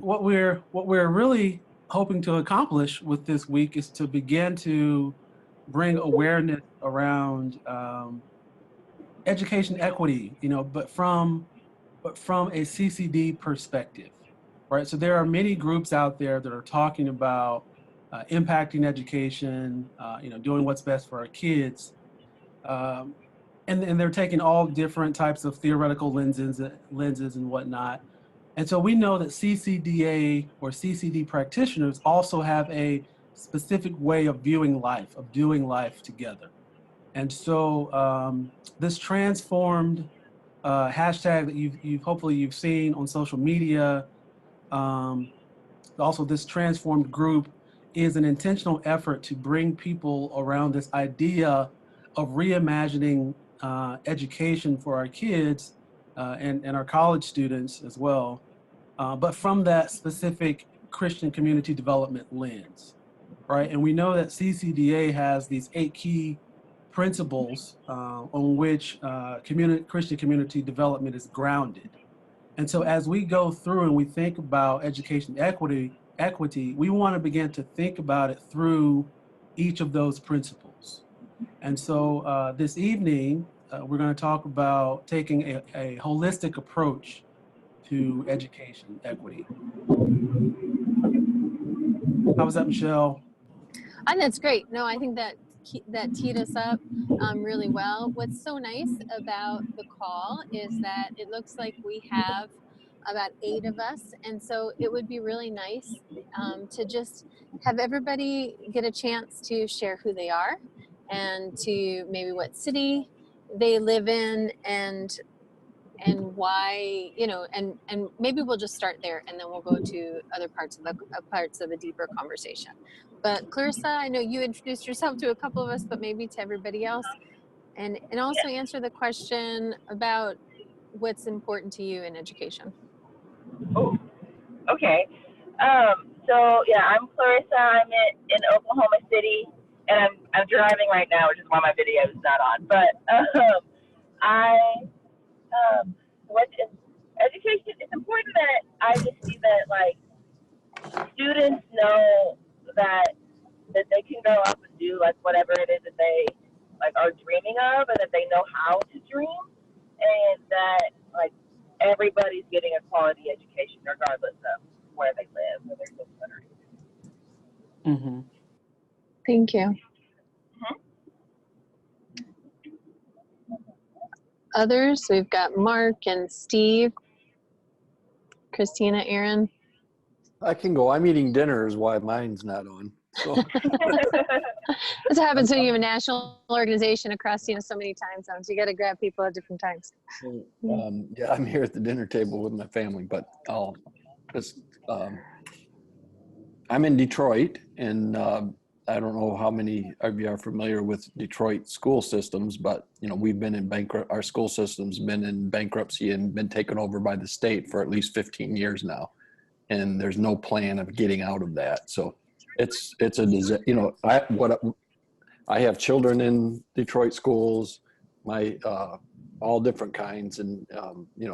what we're really hoping to accomplish with this week is to begin to bring awareness around education equity, but from a CCD perspective, right? So there are many groups out there that are talking about impacting education, doing what's best for our kids, and they're taking all different types of theoretical lenses and whatnot. And so we know that CCDA or CCD practitioners also have a specific way of viewing life, of doing life together. And so this transformed hashtag that you've hopefully seen on social media, also this transformed group is an intentional effort to bring people around this idea of reimagining education for our kids and our college students as well, but from that specific Christian community development lens, right? And we know that CCDA has these 8 key principles on which Christian community development is grounded. And so as we go through and we think about education equity, we want to begin to think about it through each of those principles. And so this evening, we're going to talk about taking a holistic approach to education equity. How was that, Michelle? And that's great. No, I think that teed us up really well. What's so nice about the call is that it looks like we have about 8 of us, and so it would be really nice to just have everybody get a chance to share who they are and to maybe what city they live in and why, and maybe we'll just start there and then we'll go to other parts of a deeper conversation. But Clarissa, I know you introduced yourself to a couple of us, but maybe to everybody else, and also answer the question about what's important to you in education. Oh, okay. So yeah, I'm Clarissa. I'm in Oklahoma City, and I'm driving right now, which is why my video is not on. But what is education? It's important that I just see that like students know that they can grow up and do like whatever it is that they like are dreaming of, and that they know how to dream, and that like everybody's getting a quality education regardless of where they live, where they're living. Mm-hmm. Thank you. Others, we've got Mark and Steve, Christina, Aaron. I can go. I'm eating dinner is why mine's not on. So. This happens when you have a national organization across so many time zones. You got to grab people at different times. Yeah, I'm here at the dinner table with my family, but I'll just. I'm in Detroit, and I don't know how many of you are familiar with Detroit school systems, but we've been in our school system's been in bankruptcy and been taken over by the state for at least 15 years now, and there's no plan of getting out of that. So it's a disaster. I have children in Detroit schools, all different kinds, and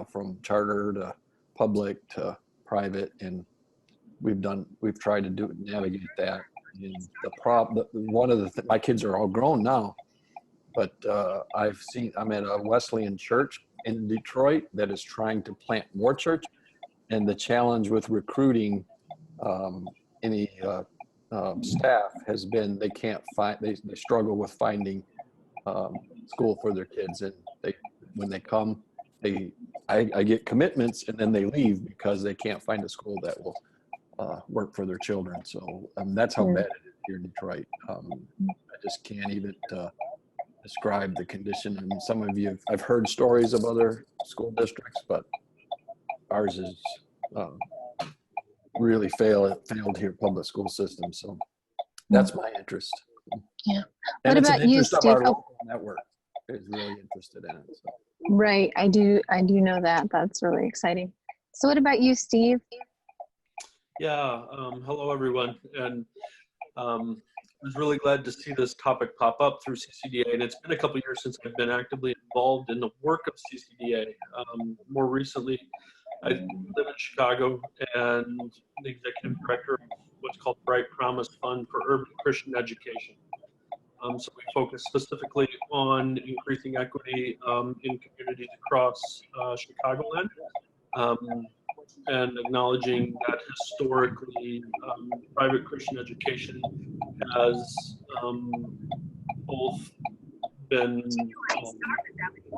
from charter to public to private, and we've tried to navigate that. And the problem, my kids are all grown now, but I'm at a Wesleyan church in Detroit that is trying to plant more church, and the challenge with recruiting any staff has been they struggle with finding school for their kids, and when they come, I get commitments and then they leave because they can't find a school that will work for their children. So that's how bad it is here in Detroit. I just can't even describe the condition. I mean, some of you, I've heard stories of other school districts, but ours is really failed here, public school system. So that's my interest. Yeah. And what about you, Steve? Our local network is really interested in it. So. Right. I do know that. That's really exciting. So what about you, Steve? Yeah. Hello, everyone. And I was really glad to see this topic pop up through CCDA. And it's been a couple of years since I've been actively involved in the work of CCDA. More recently, I live in Chicago and the executive director of what's called Bright Promise Fund for Urban Christian Education. So we focus specifically on increasing equity in communities across Chicagoland, and acknowledging that historically private Christian education has both been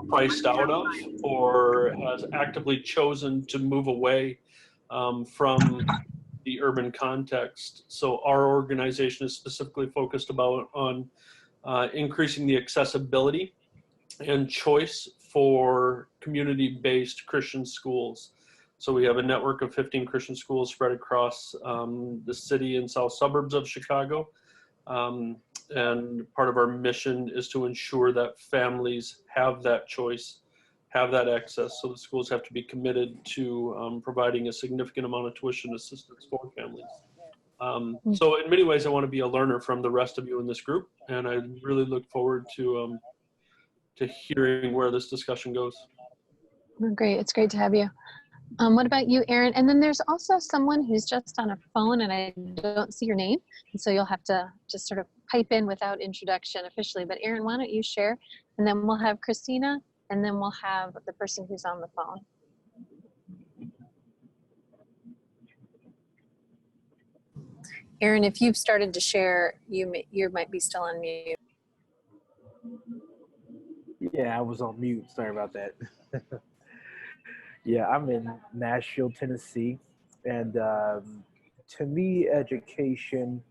priced out of or has actively chosen to move away from the urban context. So our organization is specifically focused on increasing the accessibility and choice for community-based Christian schools. So we have a network of 15 Christian schools spread across the city and south suburbs of Chicago. And part of our mission is to ensure that families have that choice, have that access. So the schools have to be committed to providing a significant amount of tuition assistance for families. So in many ways, I want to be a learner from the rest of you in this group, and I really look forward to hearing where this discussion goes. Great, it's great to have you. What about you, Aaron? And then there's also someone who's just on a phone and I don't see your name. And so you'll have to just sort of pipe in without introduction officially. But Aaron, why don't you share? And then we'll have Christina, and then we'll have the person who's on the phone. Aaron, if you've started to share, you might be still on mute. Yeah, I was on mute. Sorry about that. Yeah, I'm in Nashville, Tennessee. And to me, education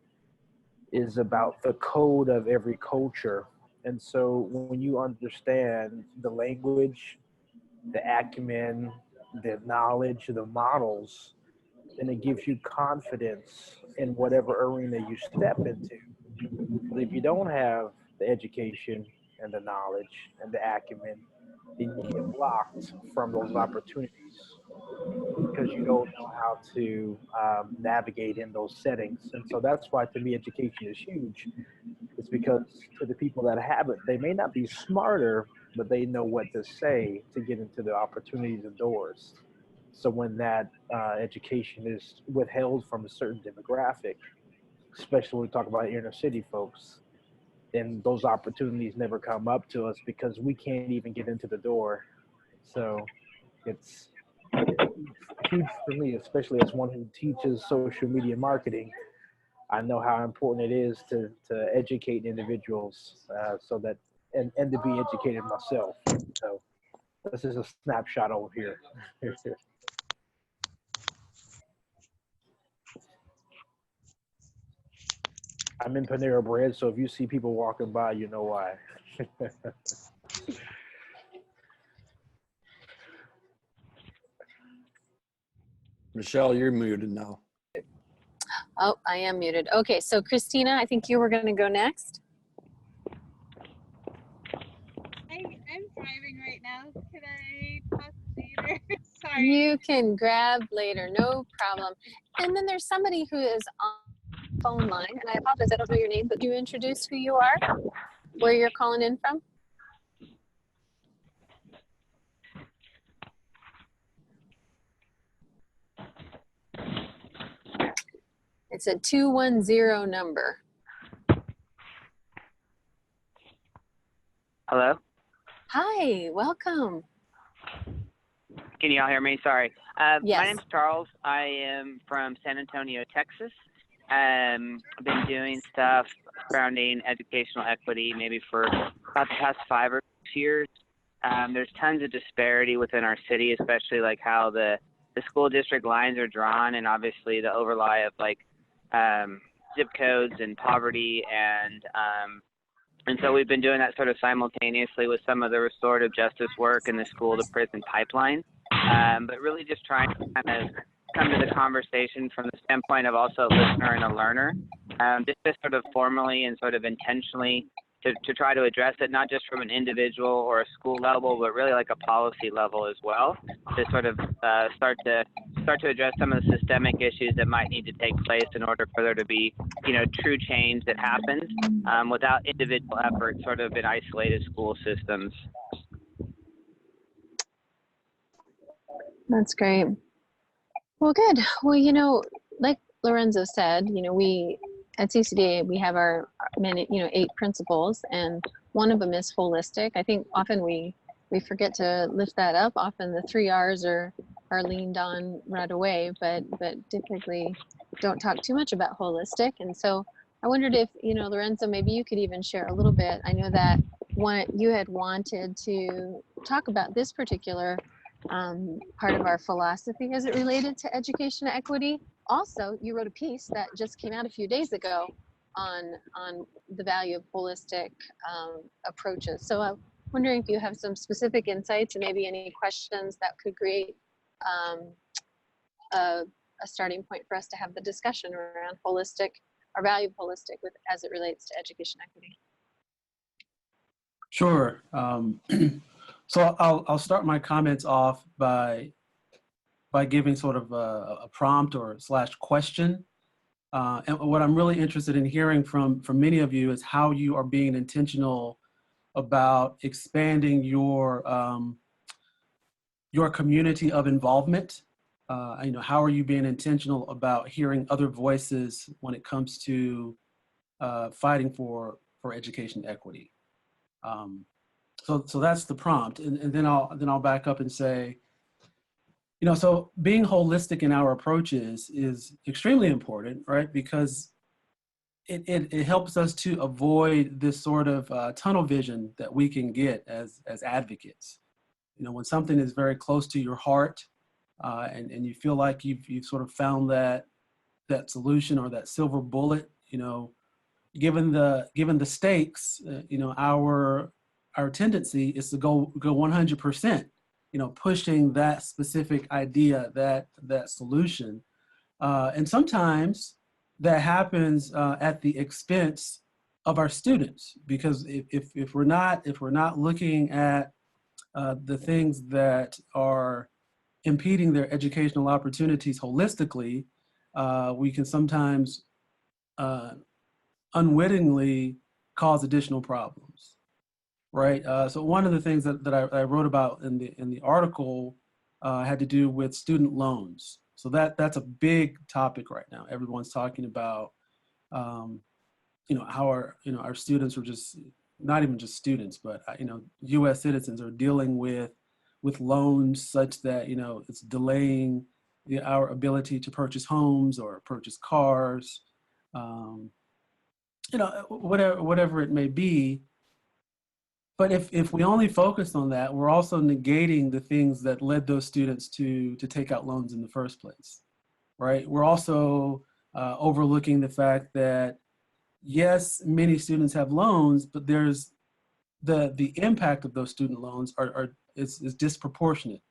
is about the code of every culture. And so when you understand the language, the acumen, the knowledge, the models, then it gives you confidence in whatever arena you step into. But if you don't have the education and the knowledge and the acumen, then you get blocked from those opportunities because you don't know how to navigate in those settings. And so that's why, to me, education is huge. It's because to the people that have it, they may not be smarter, but they know what to say to get into the opportunities and doors. So when that education is withheld from a certain demographic, especially when we talk about inner city folks, then those opportunities never come up to us because we can't even get into the door. So it's huge for me, especially as one who teaches social media marketing. I know how important it is to educate individuals so that, and to be educated myself. So this is a snapshot over here. I'm in Panera Bread, so if you see people walking by, you know why. Michelle, you're muted now. Oh, I am muted. Okay, so Christina, I think you were going to go next. I'm driving right now. Can I talk later? Sorry. You can grab later, no problem. And then there's somebody who is on the phone line, and I apologize, I don't know your name, but do you introduce who you are, where you're calling in from? It's a 210 number. Hello? Hi, welcome. Can y'all hear me? Sorry. Yes. My name's Charles. I am from San Antonio, Texas. I've been doing stuff surrounding educational equity maybe for about the past 5 or 6 years. There's tons of disparity within our city, especially like how the school district lines are drawn, and obviously the overlay of like zip codes and poverty, and so we've been doing that sort of simultaneously with some of the restorative justice work and the school to prison pipeline, but really just trying to kind of come to the conversation from the standpoint of also a listener and a learner, just sort of formally and sort of intentionally to try to address it, not just from an individual or a school level, but really like a policy level as well, to sort of start to address some of the systemic issues that might need to take place in order for there to be, true change that happens without individual effort sort of in isolated school systems. That's great. Well, good. Well, you know, like Lorenzo said, you know, we at CCDA, we have our many, you know, 8 principles, and one of them is holistic. I think often we forget to lift that up. Often the 3 R's are leaned on right away, but typically don't talk too much about holistic. And so I wondered if, you know, Lorenzo, maybe you could even share a little bit. I know that you had wanted to talk about this particular part of our philosophy as it related to education equity. Also, you wrote a piece that just came out a few days ago on the value of holistic approaches. So I'm wondering if you have some specific insights and maybe any questions that could create a starting point for us to have the discussion around holistic, our value of holistic as it relates to education equity. Sure. So I'll start my comments off by giving sort of a prompt or / question. And what I'm really interested in hearing from many of you is how you are being intentional about expanding your community of involvement. You know, how are you being intentional about hearing other voices when it comes to fighting for education equity? So that's the prompt, and then I'll back up and say, you know, so being holistic in our approaches is extremely important, right? Because it helps us to avoid this sort of tunnel vision that we can get as advocates. You know, when something is very close to your heart, and you feel like you've sort of found that solution or that silver bullet, you know, given the stakes, you know, our tendency is to go 100%, you know, pushing that specific idea, that solution, and sometimes that happens at the expense of our students, because if we're not looking at the things that are impeding their educational opportunities holistically, we can sometimes unwittingly cause additional problems, right? So one of the things that I wrote about in the article had to do with student loans. So that's a big topic right now. Everyone's talking about, you know, how our students are just, not even just students, but you know, U.S. citizens are dealing with loans such that, you know, it's delaying our ability to purchase homes or purchase cars. You know, whatever it may be. But if we only focus on that, we're also negating the things that led those students to take out loans in the first place, right? We're also overlooking the fact that, yes, many students have loans, but there's the impact of those student loans is disproportionate,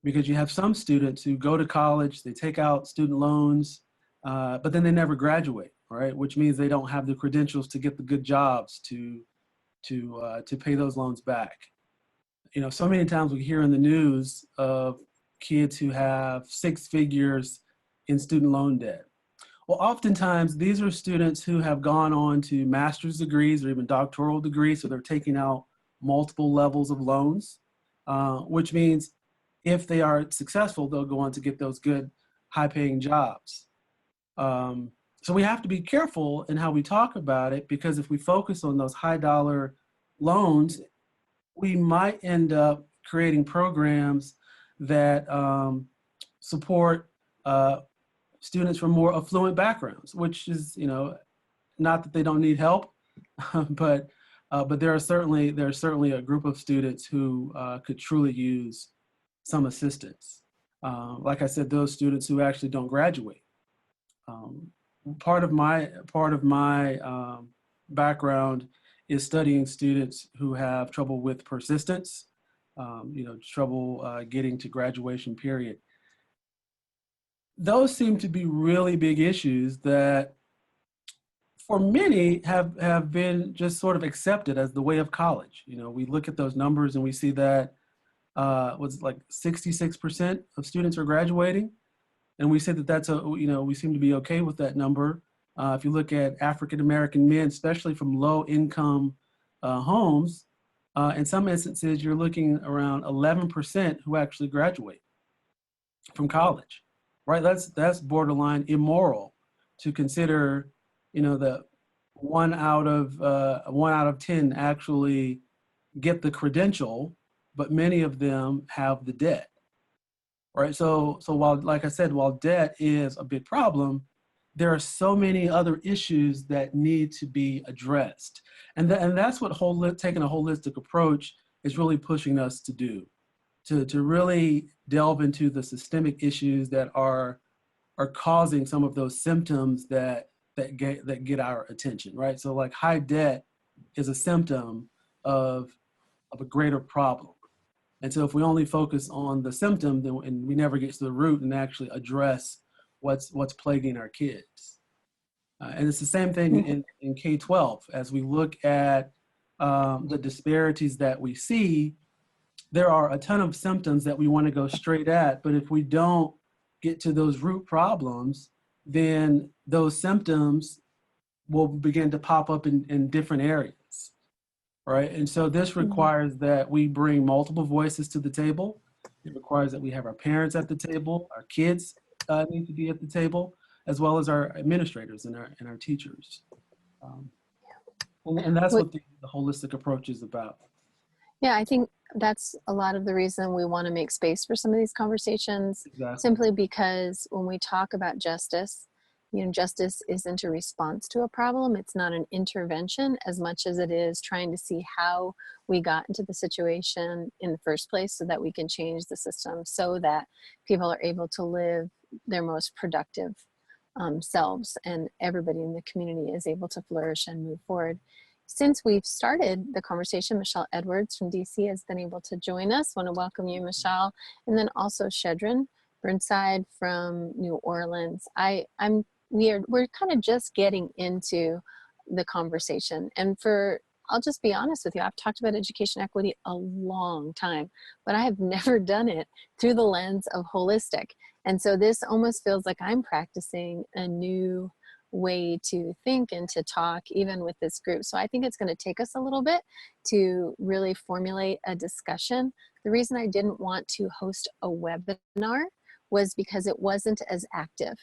because you have some students who go to college, they take out student loans, but then they never graduate. Right, which means they don't have the credentials to get the good jobs to pay those loans back. You know, so many times we hear in the news of kids who have 6 figures in student loan debt. Well, oftentimes these are students who have gone on to master's degrees or even doctoral degrees, so they're taking out multiple levels of loans, which means if they are successful, they'll go on to get those good, high-paying jobs. So we have to be careful in how we talk about it, because if we focus on those high dollar loans, we might end up creating programs that support students from more affluent backgrounds, which is, you know, not that they don't need help, but there are certainly a group of students who could truly use some assistance. Like I said, those students who actually don't graduate. Part of my background is studying students who have trouble with persistence, you know, trouble getting to graduation period. Those seem to be really big issues that for many have been just sort of accepted as the way of college. You know, we look at those numbers and we see that was like 66% of students are graduating. And we say that that's you know, we seem to be okay with that number. If you look at African-American men, especially from low-income homes, in some instances, you're looking around 11% who actually graduate. from college, right? That's borderline immoral to consider, that 1 out of 10 actually get the credential, but many of them have the debt, right? So while, like I said, while debt is a big problem, there are so many other issues that need to be addressed. And that's what taking a holistic approach is really pushing us to do, to really delve into the systemic issues that are causing some of those symptoms that get our attention, right? So like high debt is a symptom of a greater problem. And so if we only focus on the symptom, then and we never get to the root and actually address what's plaguing our kids. And it's the same thing in K-12. As we look at the disparities that we see, there are a ton of symptoms that we want to go straight at, but if we don't get to those root problems, then those symptoms will begin to pop up in different areas, right? And so this requires that we bring multiple voices to the table. It requires that we have our parents at the table, our kids need to be at the table, as well as our administrators and our teachers. And that's what the holistic approach is about. Yeah, I think that's a lot of the reason we want to make space for some of these conversations. Exactly. Simply because when we talk about justice, justice isn't a response to a problem. It's not an intervention as much as it is trying to see how we got into the situation in the first place so that we can change the system so that people are able to live their most productive selves and everybody in the community is able to flourish and move forward. Since we've started the conversation, Michelle Edwards from DC has been able to join us. I want to welcome you, Michelle, and then also Shedrin Burnside from New Orleans. We're kind of just getting into the conversation, and I'll just be honest with you, I've talked about education equity a long time, but I have never done it through the lens of holistic. And so this almost feels like I'm practicing a new way to think and to talk even with this group. So I think it's going to take us a little bit to really formulate a discussion. The reason I didn't want to host a webinar was because it wasn't as active.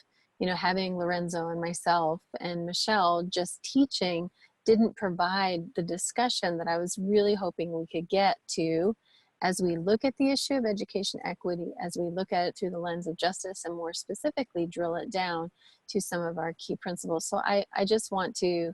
Having Lorenzo and myself and Michelle just teaching didn't provide the discussion that I was really hoping we could get to as we look at the issue of education equity, as we look at it through the lens of justice, and more specifically drill it down to some of our key principles. So I just want to,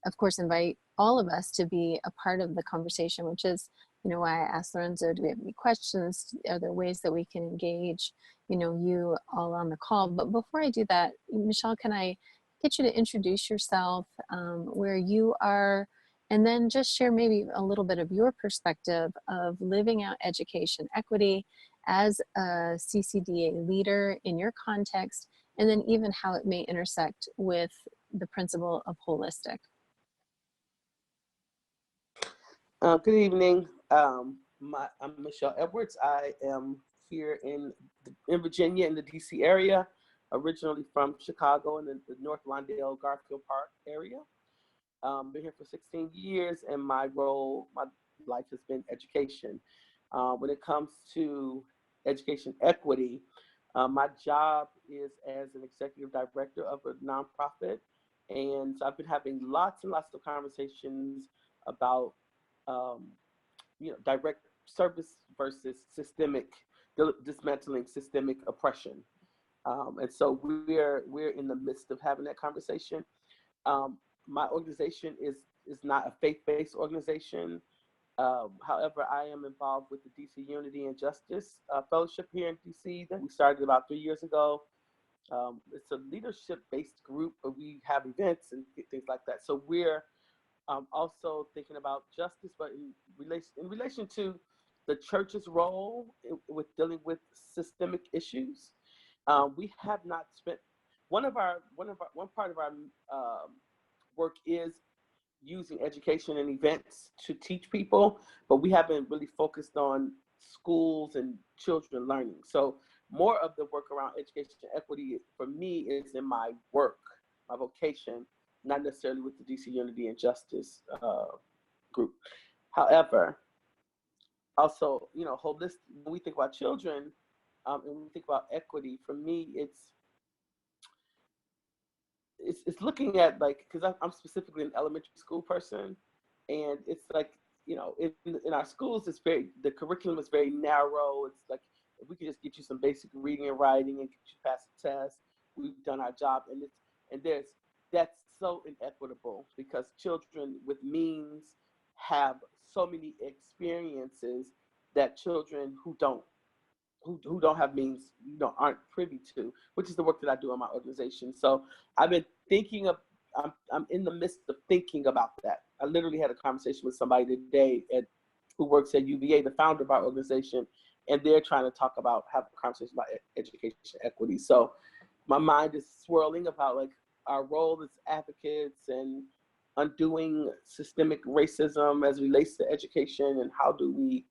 of course, invite all of us to be a part of the conversation, which is, why I asked Lorenzo, do we have any questions? Are there ways that we can engage, you all on the call? But before I do that, Michelle, can I get you to introduce yourself, where you are, and then just share maybe a little bit of your perspective of living out education equity as a CCDA leader in your context, and then even how it may intersect with the principle of holistic. Good evening. I'm Michelle Edwards. I am here in Virginia in the DC area, originally from Chicago in the North Lawndale, Garfield Park area. Been here for 16 years, and my life has been education. When it comes to education equity, my job is as an executive director of a nonprofit, and so I've been having lots and lots of conversations about direct service versus dismantling systemic oppression. And so we're in the midst of having that conversation. My organization is not a faith-based organization. However, I am involved with the DC Unity and Justice Fellowship here in DC that we started about 3 years ago. It's a leadership-based group, but we have events and things like that. So we're also thinking about justice, but in relation to the church's role with dealing with systemic issues. We have not spent one part of our work is using education and events to teach people, but we haven't really focused on schools and children learning. So more of the work around education equity for me is in my work, my vocation, not necessarily with the DC Unity and Justice group. However, also, holistic, when we think about children, And when we think about equity, for me, it's looking at, like, because I'm specifically an elementary school person, and it's like, you know, in our schools, the curriculum is very narrow. It's like, if we could just get you some basic reading and writing and get you past the test, we've done our job. And that's so inequitable, because children with means have so many experiences that children who don't have means, aren't privy to, which is the work that I do in my organization. So I've been thinking I'm in the midst of thinking about that. I literally had a conversation with somebody today who works at UVA, the founder of our organization, and they're trying to have a conversation about education equity. So my mind is swirling about, like, our role as advocates and undoing systemic racism as it relates to education, and how do we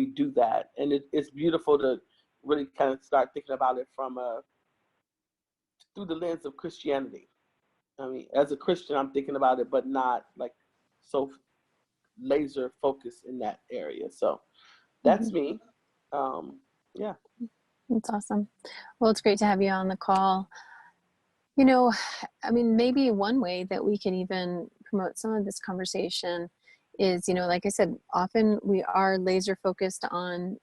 do that. And it's beautiful to really kind of start thinking about it through the lens of Christianity. I mean, as a Christian, I'm thinking about it, but not like so laser focused in that area. So that's me. Yeah. That's awesome. Well, it's great to have you on the call. You know, I mean, maybe one way that we can even promote some of this conversation is, you know, like I said, often we are laser focused on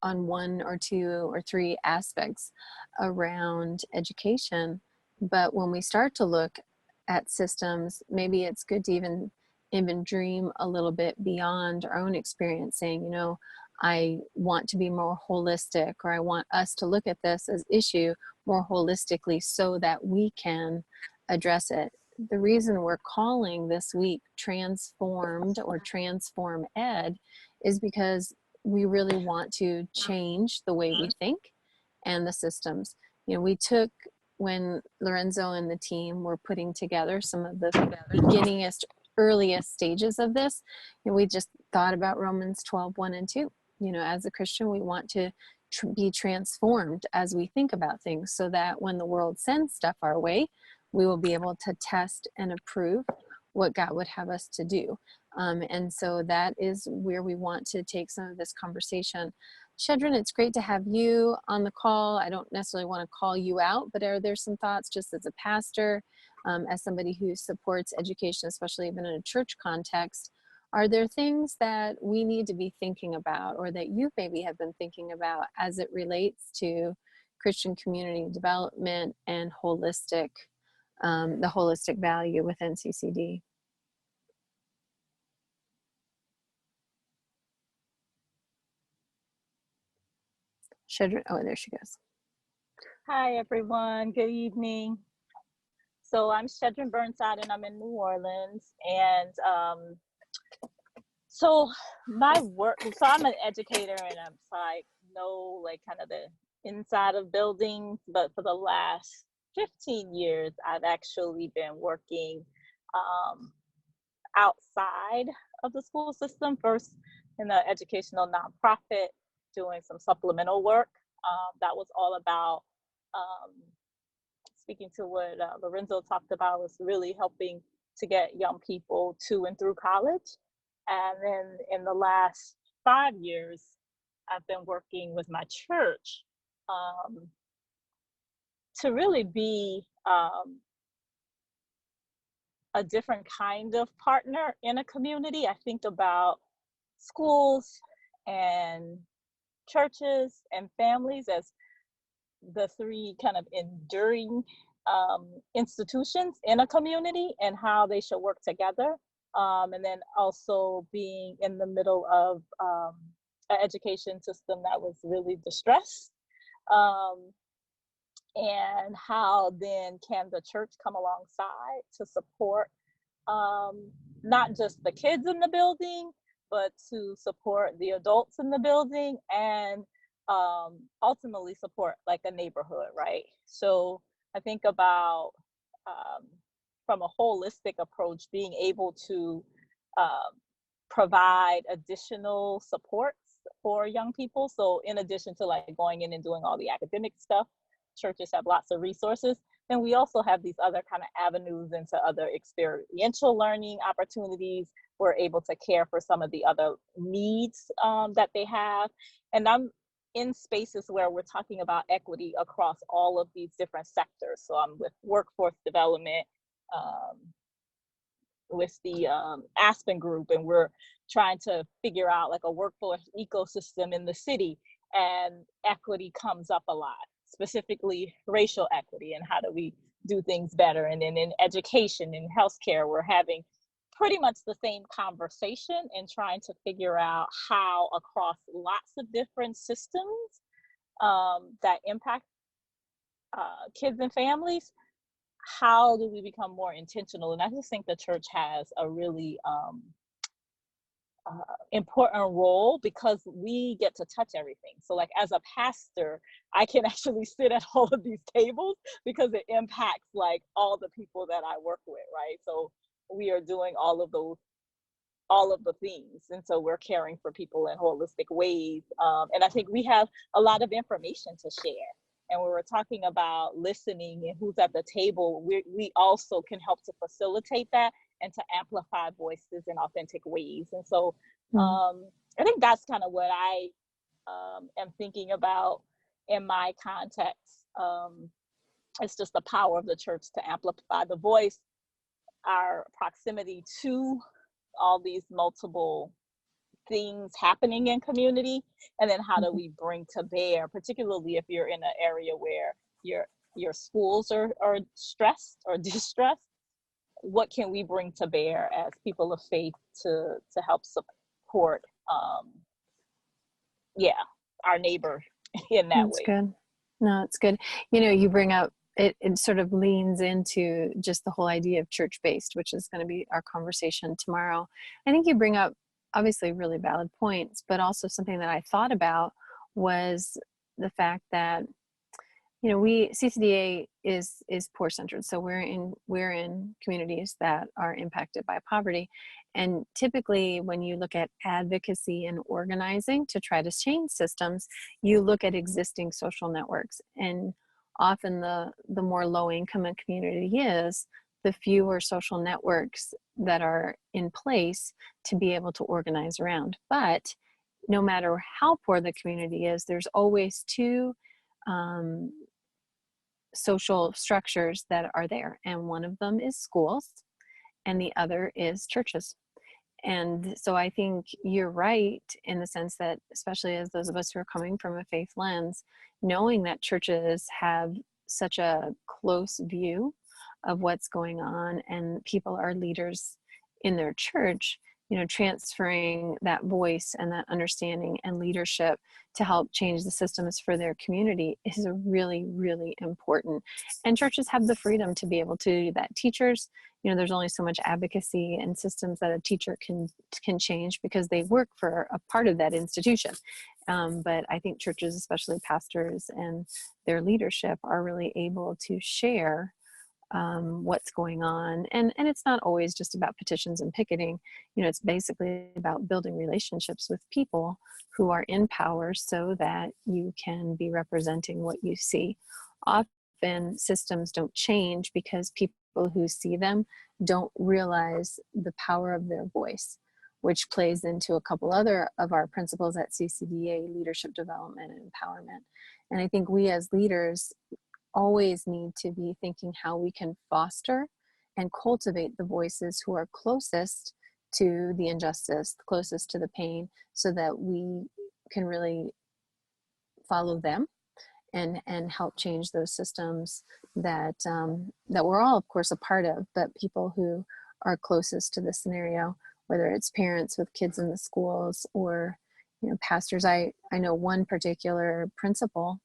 one or two or three aspects around education. But when we start to look at systems, maybe it's good to even dream a little bit beyond our own experience, saying, you know, I want to be more holistic, or I want us to look at this as issue more holistically so that we can address it. The reason we're calling this week Transformed or Transform Ed is because we really want to change the way we think and the systems. You know, we took, when Lorenzo and the team were putting together some of the earliest stages of this, and we just thought about Romans 12:1 and 2. You know, as a Christian, we want to be transformed as we think about things, so that when the world sends stuff our way, we will be able to test and approve what God would have us to do. And so that is where we want to take some of this conversation. Shedrin, it's great to have you on the call. I don't necessarily want to call you out, but are there some thoughts, just as a pastor, as somebody who supports education, especially even in a church context, are there things that we need to be thinking about, or that you maybe have been thinking about as it relates to Christian community development and the holistic value within CCD? Shedrin, oh, there she goes. Hi, everyone. Good evening. So I'm Shedrin Burnside, and I'm in New Orleans. And so my work, so I'm an educator, and I'm know like kind of the inside of buildings, but for the last 15 years, I've actually been working outside of the school system, first in the educational nonprofit, doing some supplemental work. That was all about speaking to what Lorenzo talked about, was really helping to get young people to and through college. And then in the last 5 years, I've been working with my church to really be a different kind of partner in a community. I think about schools and churches and families as the three kind of enduring institutions in a community, and how they should work together. And then also being in the middle of an education system that was really distressed. And how then can the church come alongside to support not just the kids in the building, but to support the adults in the building, and ultimately support like a neighborhood, right? So I think about from a holistic approach, being able to provide additional supports for young people. So in addition to like going in and doing all the academic stuff, churches have lots of resources. Then we also have these other kind of avenues into other experiential learning opportunities. We're able to care for some of the other needs that they have. And I'm in spaces where we're talking about equity across all of these different sectors. So I'm with workforce development, with the Aspen group, and we're trying to figure out like a workforce ecosystem in the city, and equity comes up a lot, specifically racial equity, and how do we do things better. And then in education and healthcare, we're having pretty much the same conversation and trying to figure out how across lots of different systems that impact kids and families, how do we become more intentional? And I just think the church has a really important role, because we get to touch everything. So like as a pastor, I can actually sit at all of these tables because it impacts like all the people that I work with, right? So we are doing all of the things, and so we're caring for people in holistic ways. And I think we have a lot of information to share. And when we're talking about listening and who's at the table, we also can help to facilitate that and to amplify voices in authentic ways. And so I think that's kind of what I am thinking about in my context. It's just the power of the church to amplify the voice, our proximity to all these multiple things happening in community, and then how do we bring to bear, particularly if you're in an area where your schools are stressed or distressed, what can we bring to bear as people of faith to help support our neighbor in that way. Good. No, it's good. You know, you bring up it sort of leans into just the whole idea of church-based, which is going to be our conversation tomorrow. I think you bring up obviously really valid points, but also something that I thought about was the fact that, you know, CCDA is poor centered. So we're in communities that are impacted by poverty. And typically when you look at advocacy and organizing to try to change systems, you look at existing social networks. And often the more low income a community is, the fewer social networks that are in place to be able to organize around. But no matter how poor the community is, there's always two social structures that are there. And one of them is schools and the other is churches. And so I think you're right in the sense that, especially as those of us who are coming from a faith lens, knowing that churches have such a close view of what's going on and people are leaders in their church, you know, transferring that voice and that understanding and leadership to help change the systems for their community is a really, really important. And churches have the freedom to be able to do that. Teachers, you know, there's only so much advocacy and systems that a teacher can change because they work for a part of that institution. But I think churches, especially pastors and their leadership, are really able to share what's going on. And it's not always just about petitions and picketing. You know, it's basically about building relationships with people who are in power so that you can be representing what you see. Often systems don't change because people who see them don't realize the power of their voice, which plays into a couple other of our principles at CCDA: leadership development and empowerment. And I think we as leaders always need to be thinking how we can foster and cultivate the voices who are closest to the injustice, closest to the pain, so that we can really follow them and help change those systems that that we're all, of course, a part of, but people who are closest to the scenario, whether it's parents with kids in the schools or, you know, pastors. I know one particular principal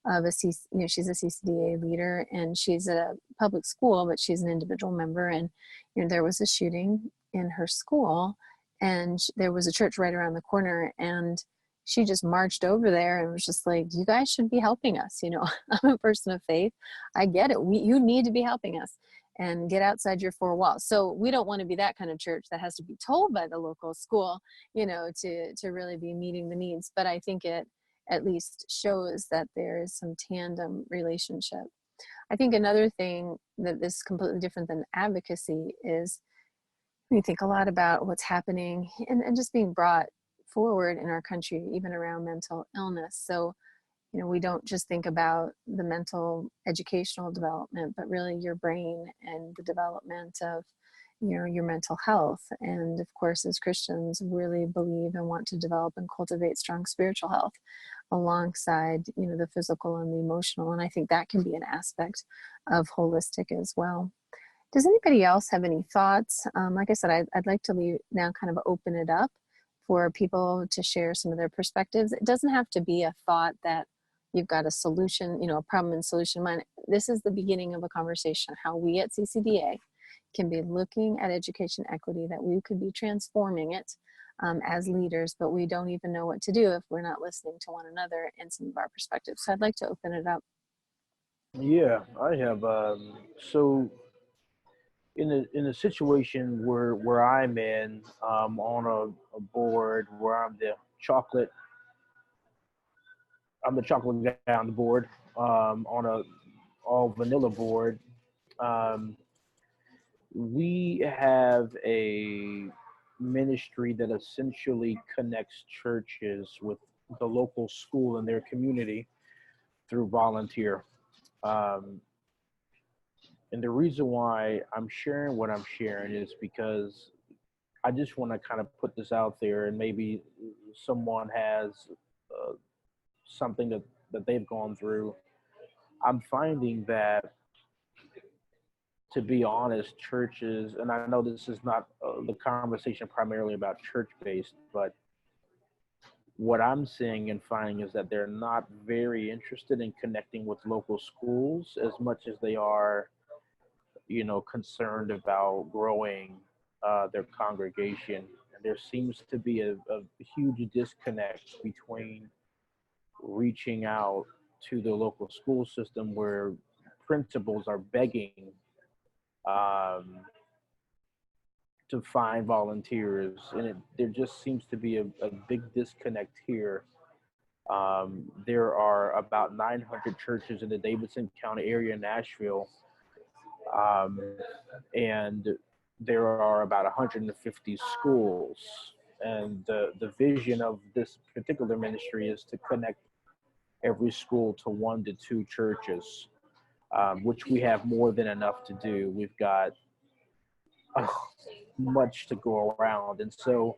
of she's a CCDA leader, and she's at a public school, but she's an individual member. And, you know, there was a shooting in her school, and there was a church right around the corner, and she just marched over there and was just like, you guys should be helping us. You know, I'm a person of faith. I get it. You need to be helping us and get outside your four walls. So we don't want to be that kind of church that has to be told by the local school, you know, to really be meeting the needs. But I think it at least shows that there is some tandem relationship. I think another thing that is completely different than advocacy is we think a lot about what's happening and just being brought forward in our country, even around mental illness. So, we don't just think about the mental educational development, but really your brain and the development of, your mental health. And of course, as Christians, really believe and want to develop and cultivate strong spiritual health alongside, the physical and the emotional. And I think that can be an aspect of holistic as well. Does anybody else have any thoughts? Like I said, I'd like to now kind of open it up for people to share some of their perspectives. It doesn't have to be a thought that you've got a solution, a problem and solution in mind. This is the beginning of a conversation, how we at CCDA can be looking at education equity, that we could be transforming it as leaders, but we don't even know what to do if we're not listening to one another and some of our perspectives. So I'd like to open it up. Yeah, I have. So in a situation where I'm in, on a board where I'm the chocolate guy on the board, on a all vanilla board. We have a ministry that essentially connects churches with the local school in their community through volunteer. And the reason why I'm sharing what I'm sharing is because I just want to kind of put this out there, and maybe someone has something that they've gone through. I'm finding that, to be honest, churches, and I know this is not the conversation primarily about church-based, but what I'm seeing and finding is that they're not very interested in connecting with local schools as much as they are, concerned about growing their congregation. And there seems to be a huge disconnect between reaching out to the local school system, where principals are begging to find volunteers, and there just seems to be a big disconnect here. There are about 900 churches in the Davidson County area in Nashville, and there are about 150 schools. And the vision of this particular ministry is to connect every school to 1 to 2 churches, which we have more than enough to do. We've got much to go around. And so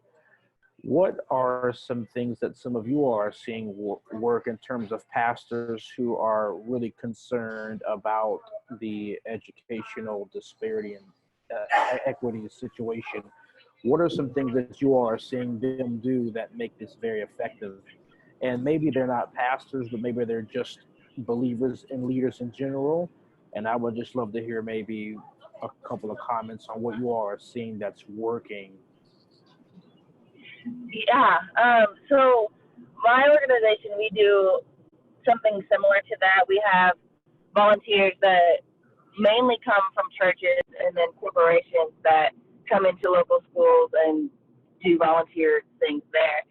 what are some things that some of you are seeing work in terms of pastors who are really concerned about the educational disparity and equity situation? What are some things that you all are seeing them do that make this very effective? And maybe they're not pastors, but maybe they're just believers and leaders in general. And I would just love to hear maybe a couple of comments on what you all are seeing that's working. Yeah. So my organization, we do something similar to that. We have volunteers that mainly come from churches, and then corporations that come into local schools and do volunteer things there.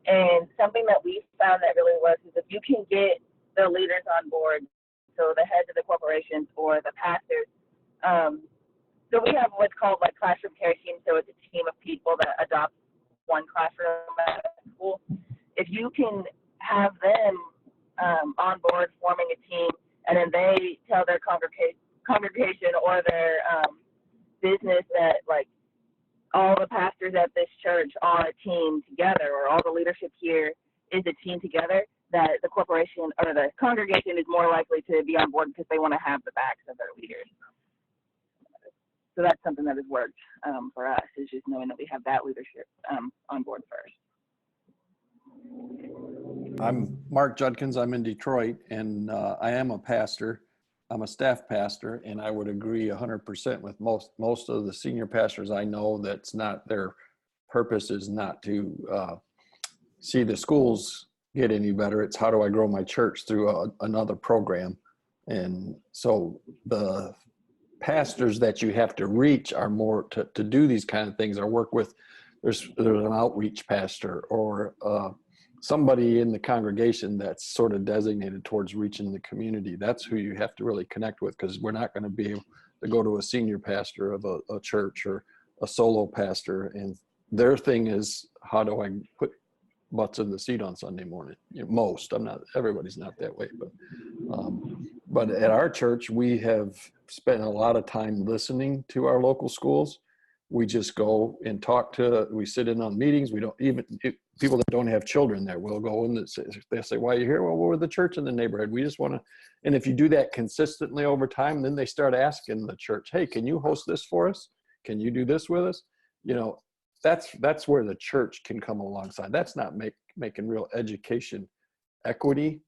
And something that we found that really works is if you can get the leaders on board, so the heads of the corporations or the pastors. So we have what's called like classroom care team. So it's a team of people that adopt one classroom at a school. If you can have them on board forming a team, and then they tell their congregation or their business that like all the pastors at this church are a team together, or all the leadership here is a team together, that the corporation or the congregation is more likely to be on board because they want to have the backs of their leaders. So that's something that has worked for us, is just knowing that we have that leadership on board first. I'm Mark Judkins. I'm in Detroit, and I am a pastor. I'm a staff pastor, and I would agree 100% with most of the senior pastors I know. That's not their purpose, is not to see the schools get any better. It's how do I grow my church through another program. And so the pastors that you have to reach are more to do these kind of things, or work with. There's an outreach pastor or somebody in the congregation that's sort of designated towards reaching the community. That's who you have to really connect with, because we're not going to be able to go to a senior pastor of a church or a solo pastor, and their thing is, how do I put butts in the seat on Sunday morning. Most, everybody's not that way, but at our church, we have spent a lot of time listening to our local schools. We just go and we sit in on meetings. We don't even, people that don't have children there, we'll go in, they'll say, why are you here? Well, we're the church in the neighborhood. We just want to, and if you do that consistently over time, then they start asking the church, hey, can you host this for us? Can you do this with us? That's where the church can come alongside. That's not making real education equity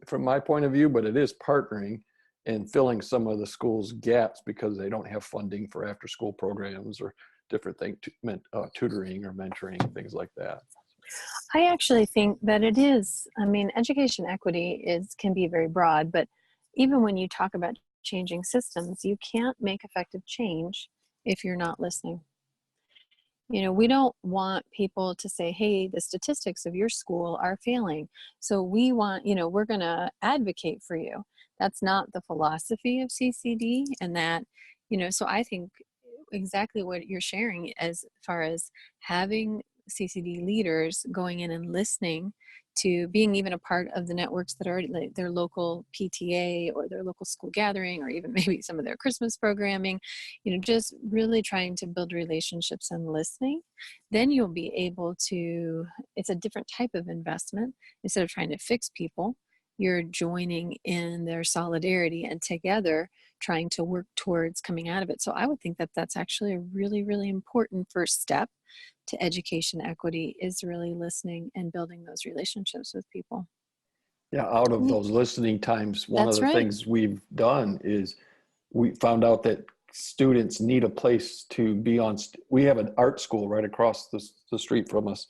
from my point of view, but it is partnering and filling some of the school's gaps because they don't have funding for after school programs or different things, tutoring or mentoring, things like that. I actually think that it is. I mean, education equity can be very broad, but even when you talk about changing systems, you can't make effective change if you're not listening. We don't want people to say, hey, the statistics of your school are failing, so we want, we're going to advocate for you. That's not the philosophy of CCD. And that, so I think exactly what you're sharing as far as having CCD leaders going in and listening to being even a part of the networks that are like their local PTA or their local school gathering, or even maybe some of their Christmas programming, just really trying to build relationships and listening. Then you'll be able to, it's a different type of investment. Instead of trying to fix people, you're joining in their solidarity and together trying to work towards coming out of it. So I would think that that's actually a really, really important first step to education equity, is really listening and building those relationships with people. Yeah, out of those listening times, one of the things we've done is we found out that students need a place to be on. We have an art school right across the street from us,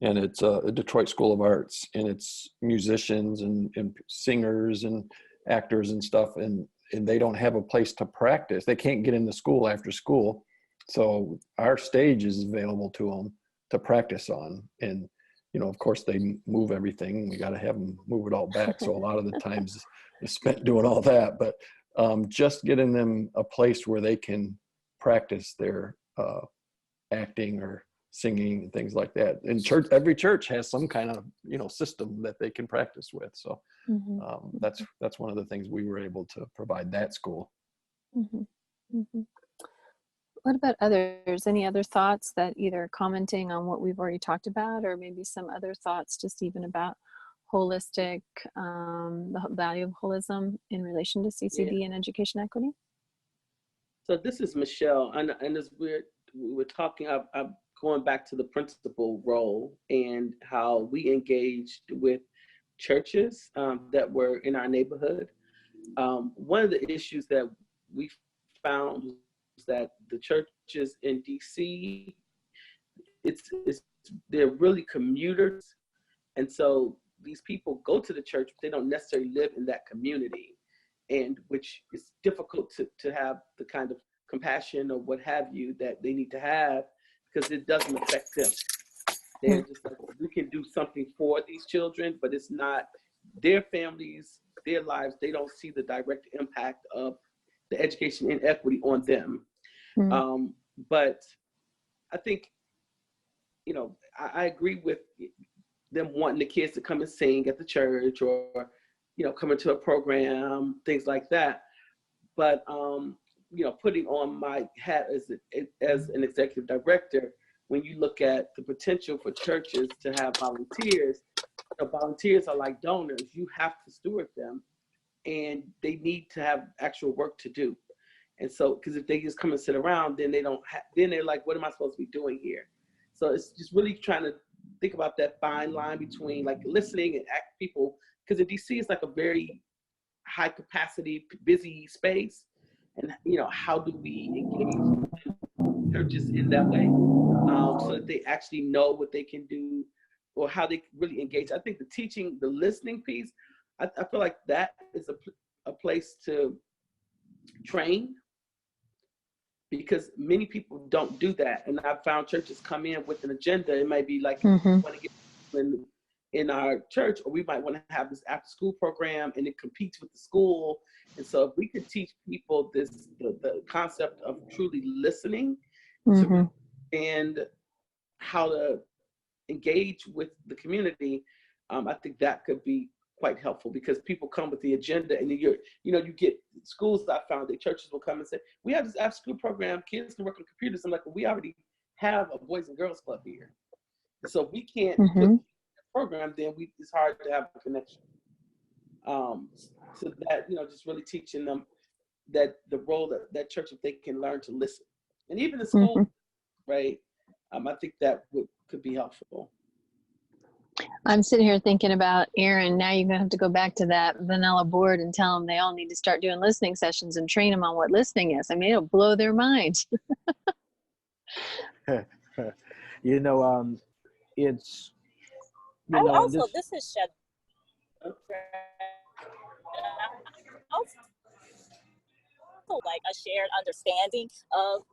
and it's a Detroit School of Arts, and it's musicians and singers and actors and stuff, and they don't have a place to practice. They can't get into school after school. So our stage is available to them to practice on. And, of course they move everything. We got to have them move it all back. So a lot of the times is spent doing all that, but just getting them a place where they can practice their acting or singing and things like that. And every church has some kind of, system that they can practice with. So that's one of the things we were able to provide that school. Mm-hmm. Mm-hmm. What about others? Any other thoughts that either commenting on what we've already talked about, or maybe some other thoughts just even about holistic, the value of holism in relation to CCD and education equity? So this is Michelle, and as we're talking, I'm going back to the principal role and how we engaged with churches that were in our neighborhood. One of the issues that we found was that the churches in DC, they're really commuters, and so these people go to the church, but they don't necessarily live in that community, and which is difficult to have the kind of compassion or what have you that they need to have, because it doesn't affect them. They're just like, we can do something for these children, but it's not their families, their lives. They don't see the direct impact of the education inequity on them. But I think, I agree with them wanting the kids to come and sing at the church, or, come into a program, things like that. But, putting on my hat as an executive director, when you look at the potential for churches to have volunteers, volunteers are like donors. You have to steward them, and they need to have actual work to do. And so, because if they just come and sit around, then then they're like, what am I supposed to be doing here? So it's just really trying to think about that fine line between like listening and people, because in DC it's like a very high capacity, busy space. And, how do we engage churches in that way so that they actually know what they can do, or how they really engage? I think the teaching, the listening piece, I feel like that is a place to train, because many people don't do that. And I've found churches come in with an agenda. It might be like, we want to get in our church, or we might want to have this after school program, and it competes with the school. And so if we could teach people the concept of truly listening to understand how to engage with the community, I think that could be quite helpful, because people come with the agenda, and you get schools that I found that churches will come and say, we have this after school program, kids can work on computers. I'm like, well, we already have a Boys and Girls Club here. So if we can't put the program, then it's hard to have a connection. So that, just really teaching them that the role that church, if they can learn to listen, and even the school, right? I think that could be helpful. I'm sitting here thinking about Aaron. Now you're gonna have to go back to that vanilla board and tell them they all need to start doing listening sessions and train them on what listening is. I mean, it'll blow their minds. It's also this is shed. Also, like a shared understanding of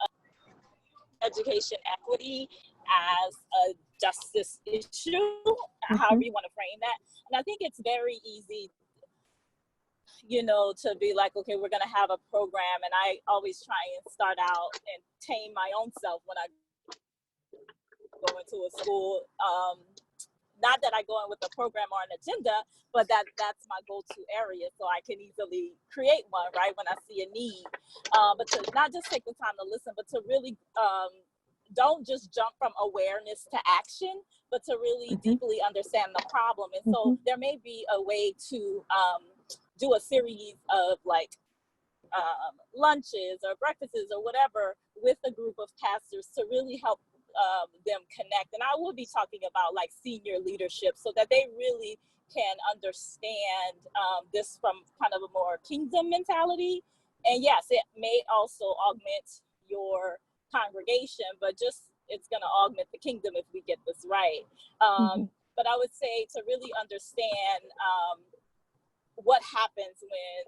education equity as a justice issue, however you want to frame that. And I think it's very easy, to be like, okay, we're going to have a program. And I always try and start out and tame my own self when I go into a school. Not that I go in with a program or an agenda, but that's my go-to area, so I can easily create one, right, when I see a need. But to not just take the time to listen, but to really don't just jump from awareness to action, but to really deeply understand the problem. And so there may be a way to do a series of lunches or breakfasts or whatever with a group of pastors to really help them connect. And I will be talking about senior leadership, so that they really can understand this from kind of a more kingdom mentality. And yes, it may also augment your congregation, but it's going to augment the kingdom if we get this right. But I would say to really understand what happens when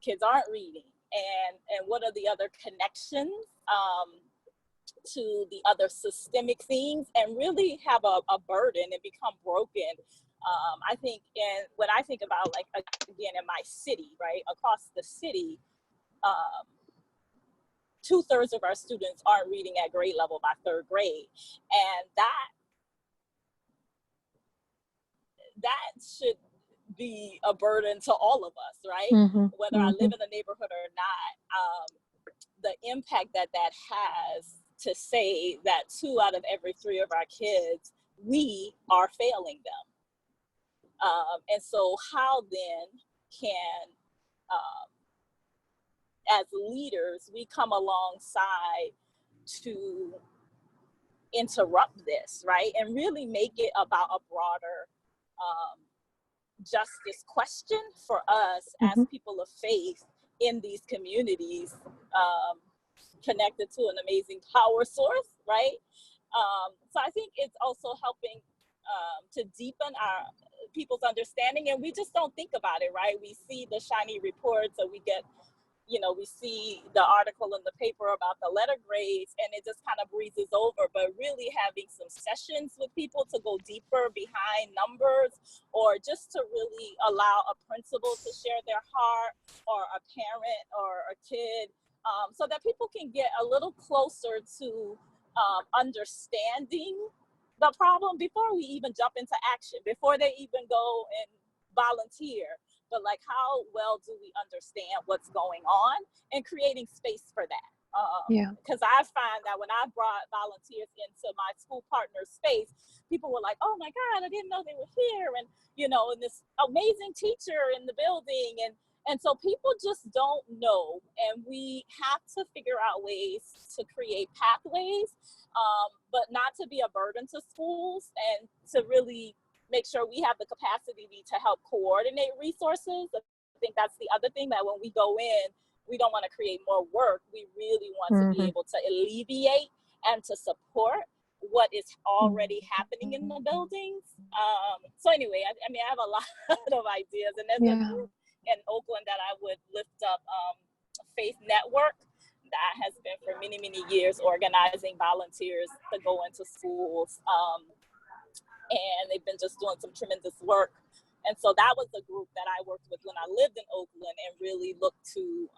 kids aren't reading, and what are the other connections to the other systemic things, and really have a burden and become broken. I think, and when I think about again in my city, right, across the city, 2/3 of our students aren't reading at grade level by 3rd grade, and that should be a burden to all of us, right? Whether I live in the neighborhood or not, the impact that has to say that 2 out of every 3 of our kids, we are failing them. And so how then can, as leaders, we come alongside to interrupt this, right? And really make it about a broader justice question for us as people of faith in these communities, connected to an amazing power source, right? So I think it's also helping to deepen our people's understanding, and we just don't think about it, right? We see the shiny reports, or we get, we see the article in the paper about the letter grades, and it just kind of breezes over. But really having some sessions with people to go deeper behind numbers, or just to really allow a principal to share their heart, or a parent or a kid, so that people can get a little closer to understanding the problem before we even jump into action, before they even go and volunteer. But how well do we understand what's going on, and creating space for that? Because I find that when I brought volunteers into my school partner space, people were like, oh my God, I didn't know they were here. And, and this amazing teacher in the building. And so people just don't know. And we have to figure out ways to create pathways, but not to be a burden to schools, and to really make sure we have the capacity to help coordinate resources. I think that's the other thing, that when we go in, we don't want to create more work. We really want to be able to alleviate and to support what is already happening in the buildings. So anyway, I mean, I have a lot of ideas, and there's a group in Oakland that I would lift up, Faith Network, that has been for many, many years organizing volunteers to go into schools. And they've been just doing some tremendous work. And so that was the group that I worked with when I lived in Oakland, and really looked to,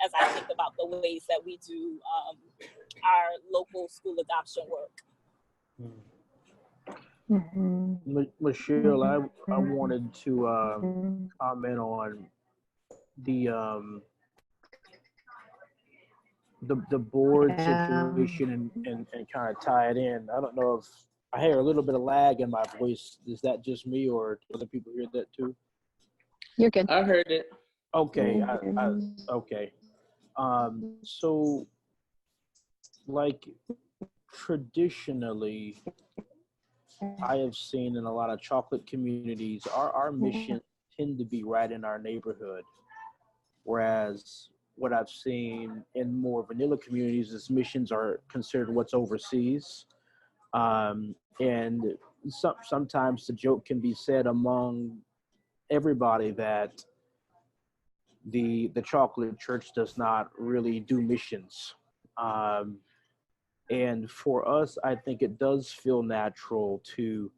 as I think about the ways that we do our local school adoption work. Michelle, I wanted to comment on the the board situation and kind of tie it in. I don't know if I hear a little bit of lag in my voice. Is that just me, or do other people hear that too? You're good. I heard it. Okay, okay. So, like, traditionally, I have seen in a lot of chocolate communities, our missions tend to be right in our neighborhood. Whereas what I've seen in more vanilla communities is missions are considered what's overseas. And sometimes the joke can be said among everybody that the chocolate church does not really do missions. Um, and for us, I think it does feel natural to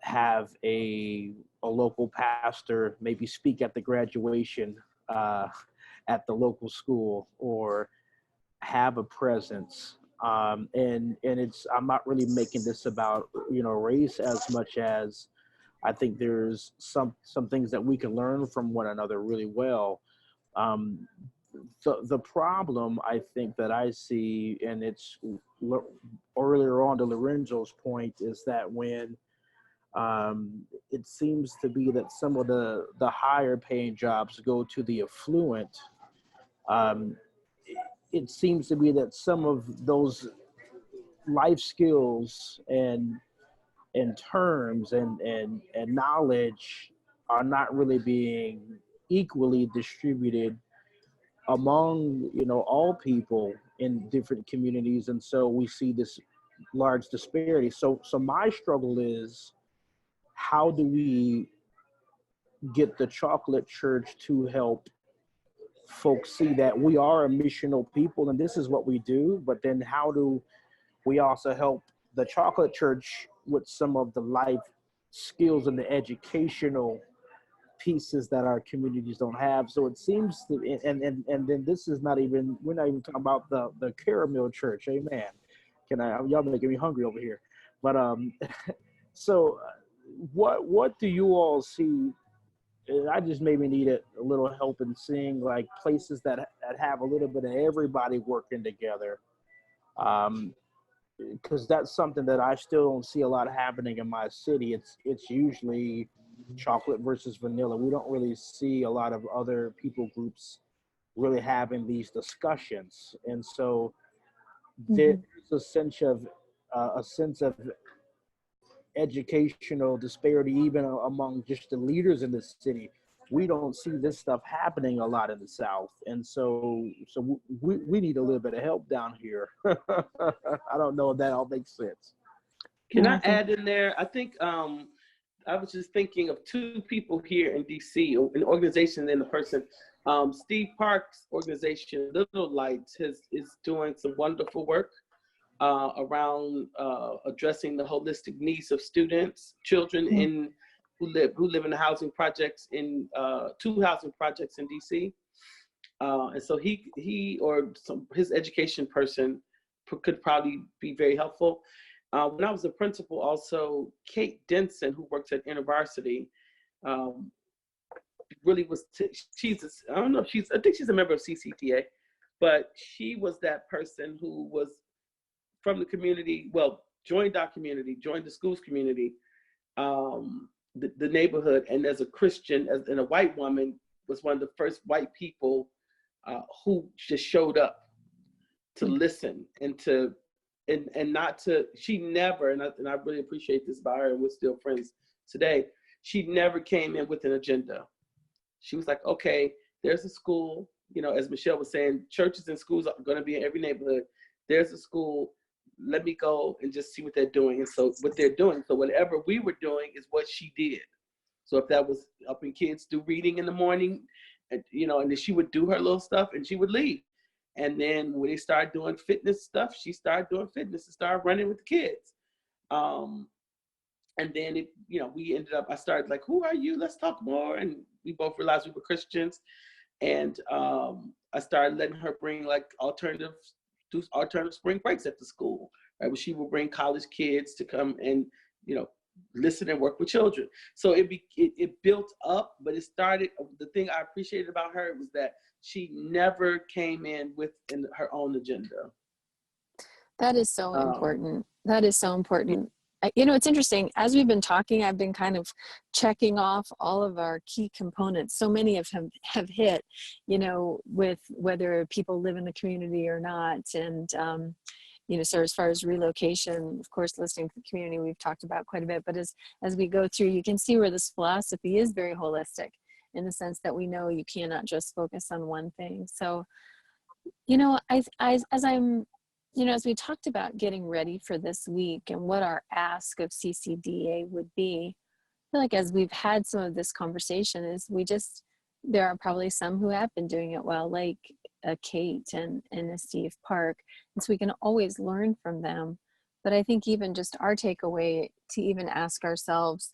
have a local pastor maybe speak at the graduation at the local school, or have a presence. And it's, I'm not really making this about, you know, race as much as I think there's some things that we can learn from one another really well. Um, the problem I think that I see, and it's earlier on to Lorenzo's point, is that when it seems to be that some of the higher paying jobs go to the affluent, um, it seems to be that some of those life skills and terms and knowledge are not really being equally distributed among, you know, all people in different communities. And so we see this large disparity. So my struggle is, how do we get the chocolate church to help folks see that we are a missional people and this is what we do, but then how do we also help the chocolate church with some of the life skills and the educational pieces that our communities don't have? So it seems to, and then this is not even, we're not even talking about the caramel church. Amen. Can I, y'all making me hungry over here. But so what do you all see? I just maybe need a little help in seeing like places that have a little bit of everybody working together. Because that's something that I still don't see a lot happening in my city. It's usually chocolate versus vanilla. We don't really see a lot of other people groups really having these discussions, and so there's a sense of educational disparity even among just the leaders in the city. We don't see this stuff happening a lot in the South, and so we need a little bit of help down here. I don't know if that all makes sense. Can I add in there? I think I was just thinking of two people here in DC, an organization and a person. Steve Park's organization, Little Lights, is doing some wonderful work around addressing the holistic needs of students, children in who live in the housing projects in 2 housing projects in DC. And so he or his education person could probably be very helpful. When I was a principal, also Kate Denson, who works at InterVarsity, really was. I don't know if I think she's a member of CCDA, but she was that person who was from the community. Well, joined our community, joined the schools community, the neighborhood, and as a Christian, and a white woman, was one of the first white people who just showed up to listen and to. And not to, she never, and I really appreciate this about her, and we're still friends today, she never came in with an agenda. She was like, okay, there's a school, you know, as Michelle was saying, churches and schools are going to be in every neighborhood. There's a school, let me go and just see what they're doing. And so what they're doing, so whatever we were doing is what she did. So if that was helping kids do reading in the morning, and, you know, and then she would do her little stuff and she would leave. And then when they started doing fitness stuff, she started doing fitness and started running with the kids. And then we ended up, I started like, who are you? Let's talk more. And we both realized we were Christians. And I started letting her bring like alternative spring breaks at the school right? Where she would bring college kids to come and, you know, listen and work with children. So it built up, but it started, the thing I appreciated about her was that she never came in with her own agenda. That is so important. That is so important. You know, it's interesting. As we've been talking, I've been kind of checking off all of our key components. So many of them have hit, you know, with whether people live in the community or not. And, you know, so as far as relocation, of course, listening to the community, we've talked about quite a bit. But as we go through, you can see where this philosophy is very holistic in the sense that we know you cannot just focus on one thing. So, you know, as we talked about getting ready for this week and what our ask of CCDA would be, I feel like as we've had some of this conversation is there are probably some who have been doing it well, like Kate and a Steve Park. And so we can always learn from them. But I think even just our takeaway to even ask ourselves,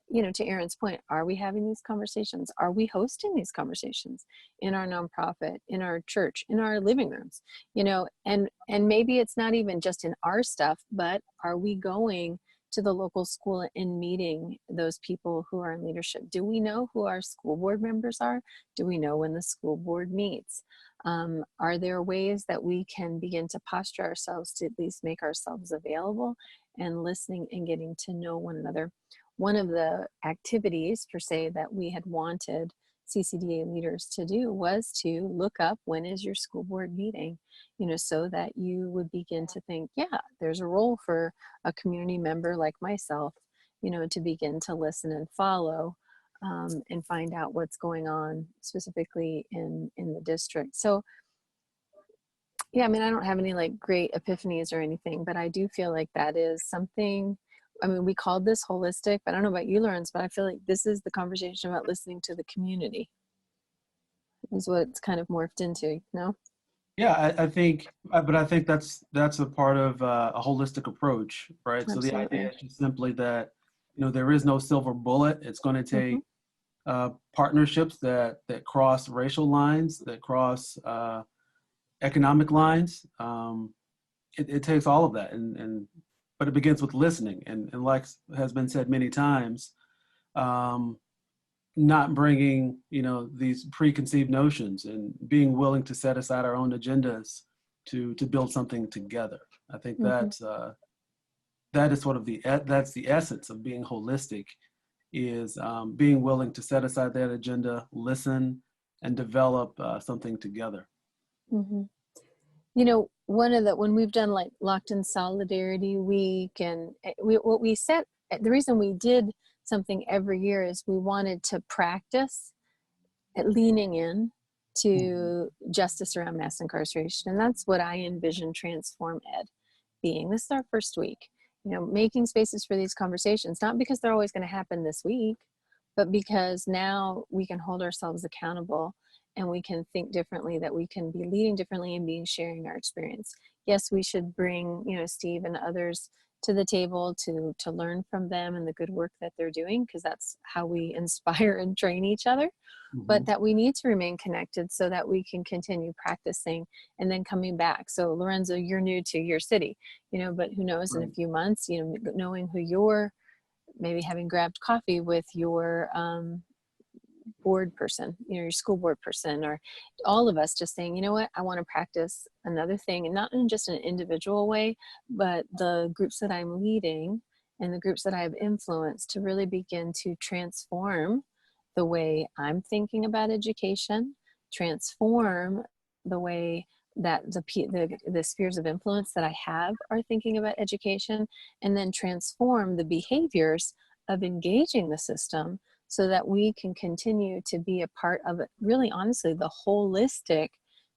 you know, to Aaron's point, are we having these conversations? Are we hosting these conversations in our nonprofit, in our church, in our living rooms? You know, and maybe it's not even just in our stuff, but are we going to the local school and meeting those people who are in leadership? Do we know who our school board members are? Do we know when the school board meets? Are there ways that we can begin to posture ourselves to at least make ourselves available and listening and getting to know one another? One of the activities, per se, that we had wanted CCDA leaders to do was to look up when is your school board meeting, you know, so that you would begin to think, yeah, there's a role for a community member like myself, you know, to begin to listen and follow and find out what's going on specifically in the district. So, yeah, I mean, I don't have any like great epiphanies or anything, but I do feel like that is something. I mean, we called this holistic, but I don't know about you, Lawrence, but I feel like this is the conversation about listening to the community is what it's kind of morphed into, you know? Yeah, I think, but I think that's a part of a holistic approach, right? Absolutely. So the idea is just simply that, you know, there is no silver bullet. It's going to take partnerships that cross racial lines, that cross economic lines. It takes all of that, but it begins with listening, and like has been said many times, not bringing, you know, these preconceived notions and being willing to set aside our own agendas to build something together. I think that is sort of that's the essence of being holistic, is being willing to set aside that agenda, listen, and develop something together. You know, when we've done like Locked in Solidarity Week, and what we said, the reason we did something every year is we wanted to practice at leaning in to justice around mass incarceration. And that's what I envision Transform Ed being. This is our first week, you know, making spaces for these conversations, not because they're always going to happen this week, but because now we can hold ourselves accountable and we can think differently, that we can be leading differently and being sharing our experience. Yes, we should bring, you know, Steve and others to the table to learn from them and the good work that they're doing, because that's how we inspire and train each other. But that we need to remain connected so that we can continue practicing and then coming back. So Lorenzo, you're new to your city, you know, but who knows, in a few months, you know, knowing who you're, maybe having grabbed coffee with your board person, you know, your school board person, or all of us just saying, you know what, I want to practice another thing, and not in just an individual way, but the groups that I'm leading and the groups that I have influenced to really begin to transform the way I'm thinking about education, transform the way that the spheres of influence that I have are thinking about education, and then transform the behaviors of engaging the system so that we can continue to be a part of it, really honestly, the holistic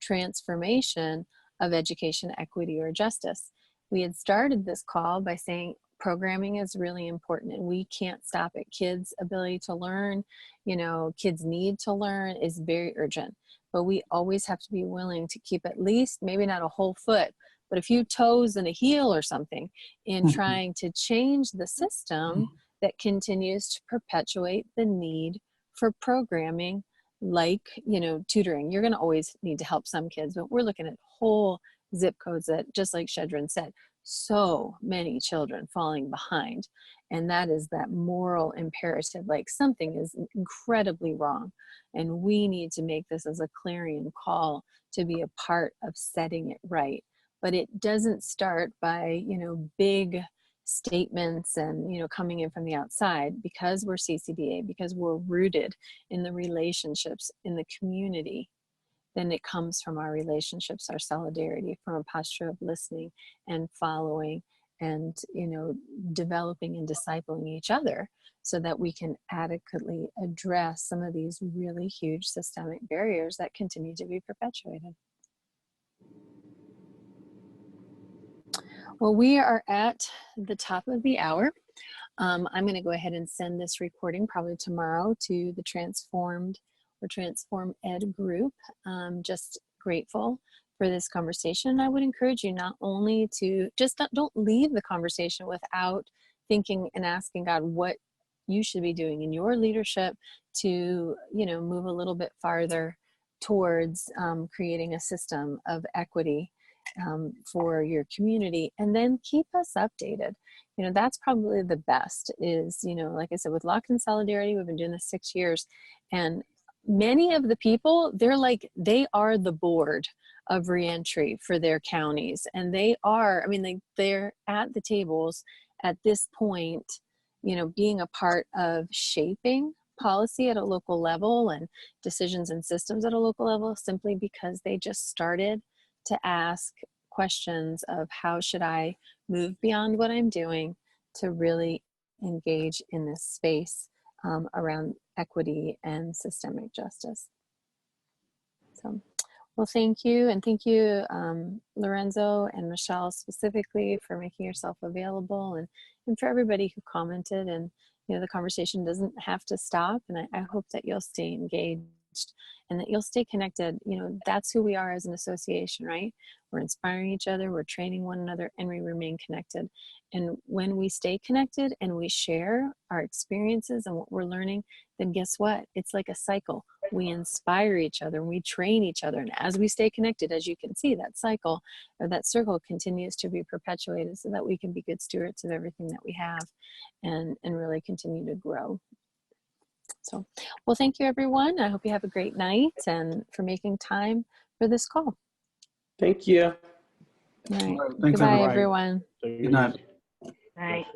transformation of education, equity, or justice. We had started this call by saying programming is really important, and we can't stop it. Kids' ability to learn, you know, kids' need to learn is very urgent, but we always have to be willing to keep at least, maybe not a whole foot, but a few toes and a heel or something in trying to change the system that continues to perpetuate the need for programming, like, you know, tutoring. You're going to always need to help some kids, but we're looking at whole zip codes that, just like Shedrin said, so many children falling behind. And that is that moral imperative, like something is incredibly wrong. And we need to make this as a clarion call to be a part of setting it right. But it doesn't start by, big statements and, coming in from the outside. Because we're CCDA, because we're rooted in the relationships in the community, then it comes from our relationships, our solidarity, from a posture of listening and following and, developing and discipling each other so that we can adequately address some of these really huge systemic barriers that continue to be perpetuated. Well, we are at the top of the hour. I'm going to go ahead and send this recording probably tomorrow to the Transform Ed group. Just grateful for this conversation. I would encourage you not only to just don't leave the conversation without thinking and asking God what you should be doing in your leadership to, move a little bit farther towards creating a system of equity for your community, and then keep us updated. That's probably the best is, like I said, with Locked in Solidarity, we've been doing this 6 years, and many of the people, they are the board of reentry for their counties. And they're at the tables at this point, being a part of shaping policy at a local level and decisions and systems at a local level, simply because they just started to ask questions of how should I move beyond what I'm doing to really engage in this space around equity and systemic justice. So, well, thank you. And thank you, Lorenzo and Michelle specifically, for making yourself available, and for everybody who commented. And, the conversation doesn't have to stop. And I hope that you'll stay engaged and that you'll stay connected. That's who we are as an association, right? We're inspiring each other, we're training one another, and we remain connected. And when we stay connected and we share our experiences and what we're learning, then guess what? It's like a cycle. We inspire each other and we train each other. And as we stay connected, as you can see, that cycle or that circle continues to be perpetuated so that we can be good stewards of everything that we have and really continue to grow. So, well, thank you, everyone. I hope you have a great night and for making time for this call. Thank you. All right. Thanks, Goodbye, everyone. everyone. Good night. Right.